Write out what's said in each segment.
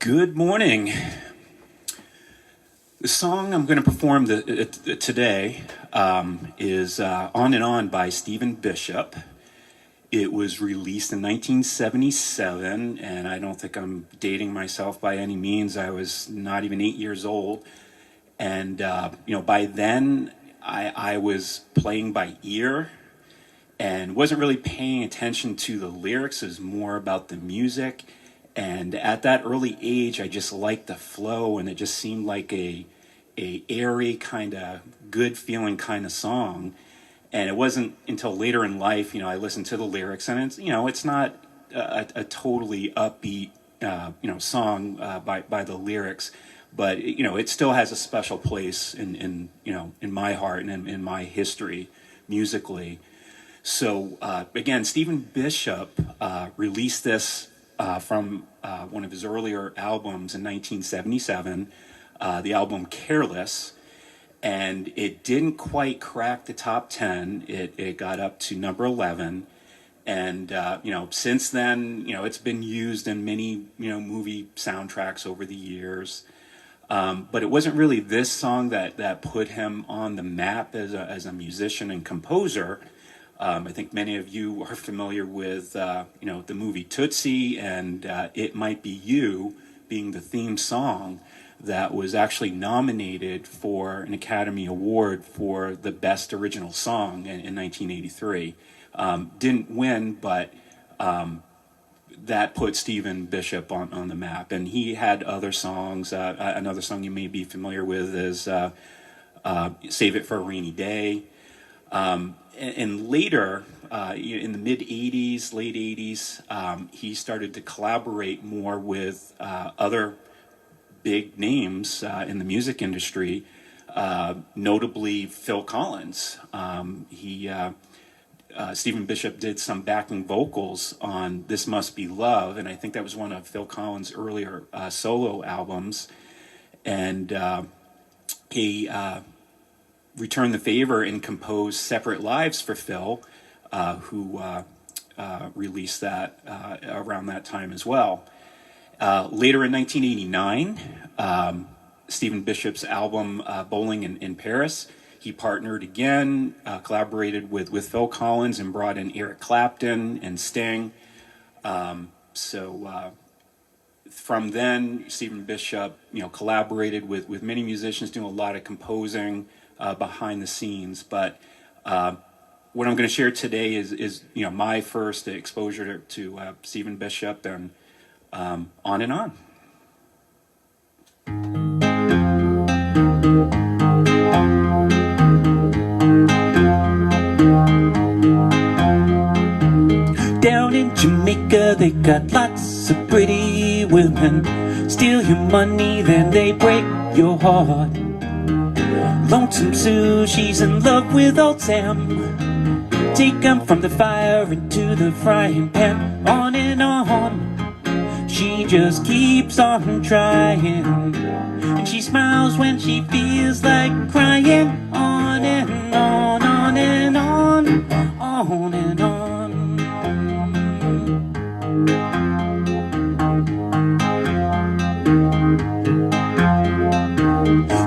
Good morning. The song I'm going to perform today is On and On by Stephen Bishop. It was released in 1977, and I don't think I'm dating myself by any means. I was not even 8 years old. And, by then I was playing by ear and wasn't really paying attention to the lyrics. It was more about the music. And at that early age, I just liked the flow, and it just seemed like a airy kind of good feeling kind of song. And it wasn't until later in life, I listened to the lyrics, and it's not a totally upbeat, song by the lyrics, but it still has a special place in my heart and in my history musically. So again, Stephen Bishop released this from one of his earlier albums in 1977, the album Careless, and it didn't quite crack the top 10. It got up to number 11, and since then, it's been used in many movie soundtracks over the years. But it wasn't really this song that put him on the map as a musician and composer. I think many of you are familiar with, the movie Tootsie and It Might Be You being the theme song that was actually nominated for an Academy Award for the Best Original Song in 1983. Didn't win, but that put Stephen Bishop on the map. And he had other songs. Another song you may be familiar with is Save It for a Rainy Day. And later, in the mid-'80s, late '80s, he started to collaborate more with other big names in the music industry, notably Phil Collins. Stephen Bishop did some backing vocals on This Must Be Love, and I think that was one of Phil Collins' earlier solo albums. And he returned the favor and composed Separate Lives for Phil, who released that around that time as well. Later in 1989, Stephen Bishop's album Bowling in Paris, he partnered again, collaborated with Phil Collins, and brought in Eric Clapton and Sting. From then, Stephen Bishop, collaborated with many musicians, doing a lot of composing behind the scenes. But what I'm going to share today is my first exposure to Stephen Bishop, and On and On. Down in Jamaica, they got lots of pretty women. Steal your money, then they break your heart. Lonesome Sue, she's in love with old Sam. Take 'em from the fire into the frying pan. On and on, she just keeps on trying. And she smiles when she feels like crying. On and on, on and on, on and on.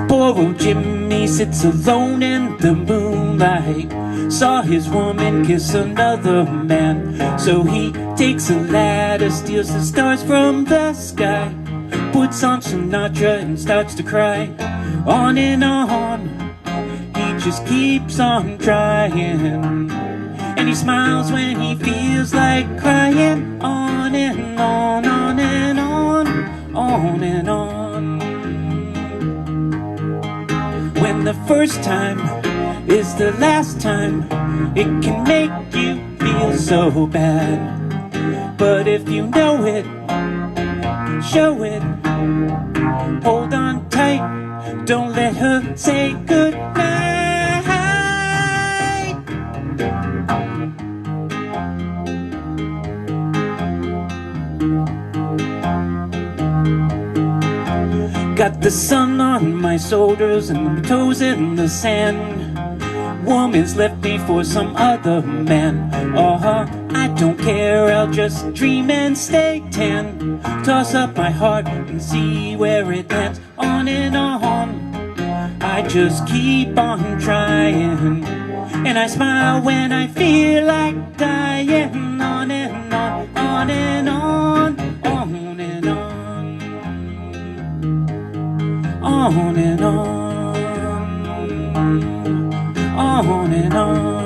Poor old Jimmy sits alone in the moonlight. Saw his woman kiss another man. So he takes a ladder, steals the stars from the sky, puts on Sinatra and starts to cry. On and on, he just keeps on trying. And he smiles when he feels like crying. On and on, on and on, on and on. When the first time is the last time, it can make you feel so bad. But if you know it, show it. Hold on tight, don't let her say goodnight. Got the sun on my shoulders and my toes in the sand. Woman's left me for some other man. I Don't care, I'll just dream and stay tan. Toss up my heart and see where it lands. On and on, I just keep on trying. And I smile when I feel like dying. On and on, on and on, on and on, on and on, on and on, on and on.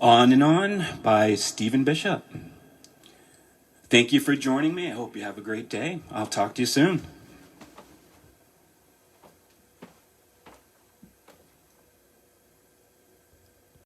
On and On by Stephen Bishop. Thank you for joining me. I hope you have a great day. I'll talk to you soon.